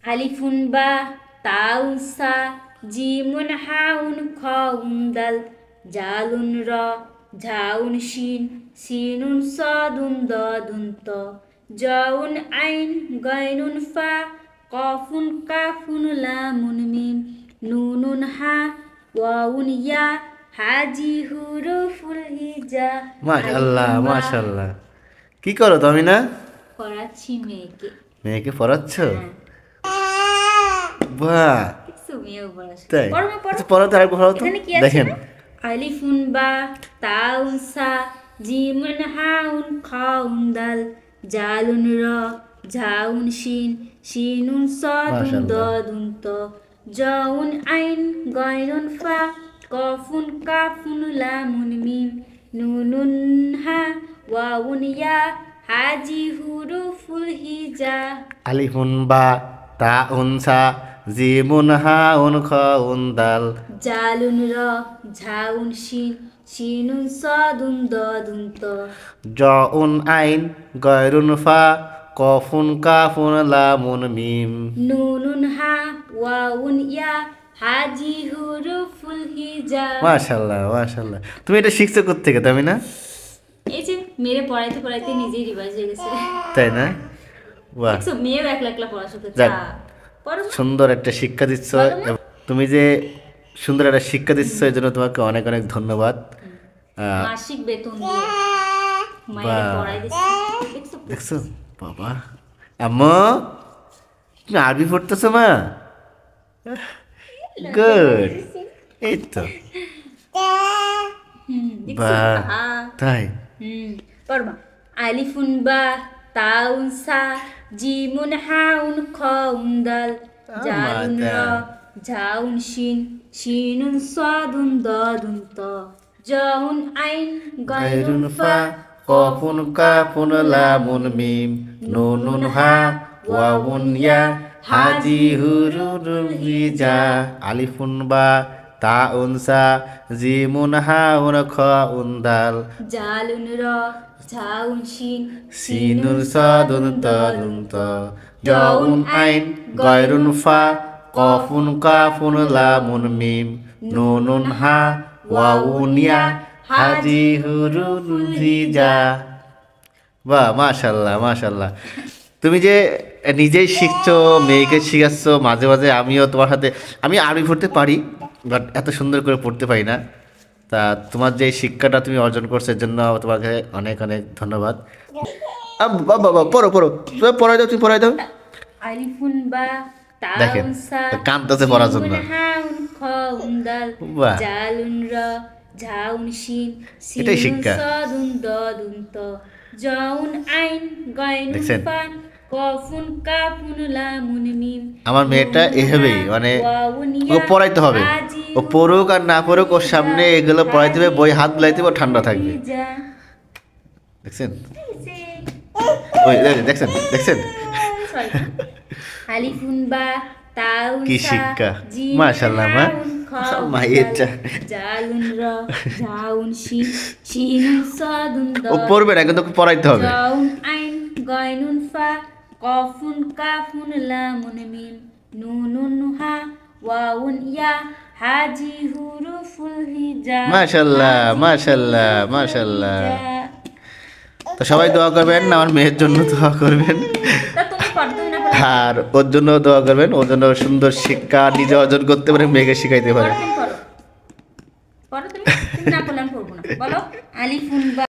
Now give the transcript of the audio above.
আলিফুন বা তাউন সা জিমুন হাউন খাউন দাল জালুন র ঝাউন শিন সিনুন সাদুন দাদুন ত জাউন আইন গাইনুন ফা কফুন কাফুন লামুন মিম নুনুন হা ওয়াউন ইয়া হাজি হুরুফুল হিজা। মাশাআল্লাহ মাশাআল্লাহ। কি করো তুমি না? পড়াচ্ছি মেয়েকে। মেয়েকে পড়াচ্ছ? বাহ, তাই আচ্ছা পড়ো তো, আরেকবার পড়ো তো দেখেন। আলিফুন বা তাউন সা জিমুন হাউন খাউন দাল জালুন র ঝাউন শিন শিনুন সাদুন দাদুন ত জাউন আইন গায়নুন ফা কফুন কাফুন লামুন মিম নুনুন হা ওয়াউন ইয়া হাজি হুরুফুল হিজা। আলিফুন বা তাউন সা জিমুন হাউন খাউন দাল জালুন র ঝাউন শিন শিনুন সাদুন দাদুন ত জাউন আইন গায়রুন ফা কফুন কাফুন লামুন মিম নুনুন হা ওয়াউন ইয়া হাজি হুরুফুল হিজা। মাশাআল্লাহ মাশাআল্লাহ। তুমি এটা শিখছো কোত্থেকে তুমি না? এই যে মেরে পড়াইতে পড়াইতে নিজেই রিভাইজ হয়ে গেছে, তাই না? বাহ, মেয়েও একলা একলা পড়া শিখেছে। যাক, সুন্দর একটা শিক্ষা দিচ্ছ। তুমি যে সুন্দর একটা শিক্ষা দিচ্ছ এর জন্য তোমাকে অনেক অনেক ধন্যবাদ। মাসিক বেতন দিয়ে মায়ের পড়াই দিচ্ছি। দেখছো বাবা, আম্মু তুমি আরবি পড়তেছো মা? গুড, এই তো বাহ, তাই পড়বা। আলিফুন বা তাউন সা জিমুন হাউন খাউন দাল জালুন র ঝাউন শিন শিনুন সাদুন দাদুন ত জাউন আইন গায়রুন ফা কফুন কাফুন লামুন মিম নুনুন হা ওয়াউন ইয়া হাজি হুরুফুল হিজা। আলিফুন বা তাউন সা জিমুন হাউন খাউন দাল জালুন র ঝাউন শিন সিনুন সাদুন দাদুন ত জাউন আইন গায়রুন ফা কফুন কাফুন লামুন মিম নুনুন হা ওয়াউন ইয়া হাজি হুরুফুল হিজা। বাহ, মাশাআল্লাহ মাশাআল্লাহ। তুমি যে নিজেই শিখছো, মেয়েকে শিখাচ্ছ, মাঝে মাঝে আমিও তোমার সাথে, আমি আরবি পড়তে পারি বাট এত সুন্দর করে পড়তে পারি না। তা তোমার যে শিক্ষাটা তুমি অর্জন করছো এর জন্য তোমাকে অনেক অনেক ধন্যবাদ। বাবা পড়ো পড়ো, পড়াই দাও, তুমি পড়াই দাও। আলিফুন বা দেখেন তাউন সা কাঁদতেছে পড়ার জন্য। জিমুন হাউন খাউন দাল বাহ, জালুন র ঝাউন শিন এটাই শিনুন শিক্ষা। সাদুন দাদুন ত জাউন আইন গায়নুন দেখছেন? ফা কফুন কাফুন লামুন মিম। আমার মেয়েটা এভাবেই, মানে ওয়াউন ও ইয়া পড়াইতে হবে, হাজি ও পড়ুক আর না পড়ুক ওর সামনে এগুলো পড়াইতে হবে, বই হাত বুলাইতে হবে, ও ঠান্ডা থাকবে। হিজা। দেখছেন? ওই দেখছেন দেখছেন আলিফুন বা তাউন কি সা শিক্ষা! জিমুন মাশাআল্লাহ মা, হাউন খাউন মায়েরটা। দাল জালুন র ঝাউন শিন শিনুন সাদুন ও দাদুন পড়বে না কিন্তু ওকে পড়াইতে হবে। জাউন আইন গায়নুন ফা কফুন কাফুন লামুন মিম নুনুন হা ওয়াউন ইয়া হাজি হুরুফুল হিজা। মাশাআল্লাহ মাশাআল্লাহ মাশাআল্লাহ। তো সবাই দোয়া করবেন, আমার মেয়ের জন্য দোয়া করবেন, আর ওর জন্য দোয়া করবেন, ওর জন্য সুন্দর শিক্ষা নিজে অর্জন করতে পারে, মেয়েকে শিখাইতে পারে। আলিফুন বা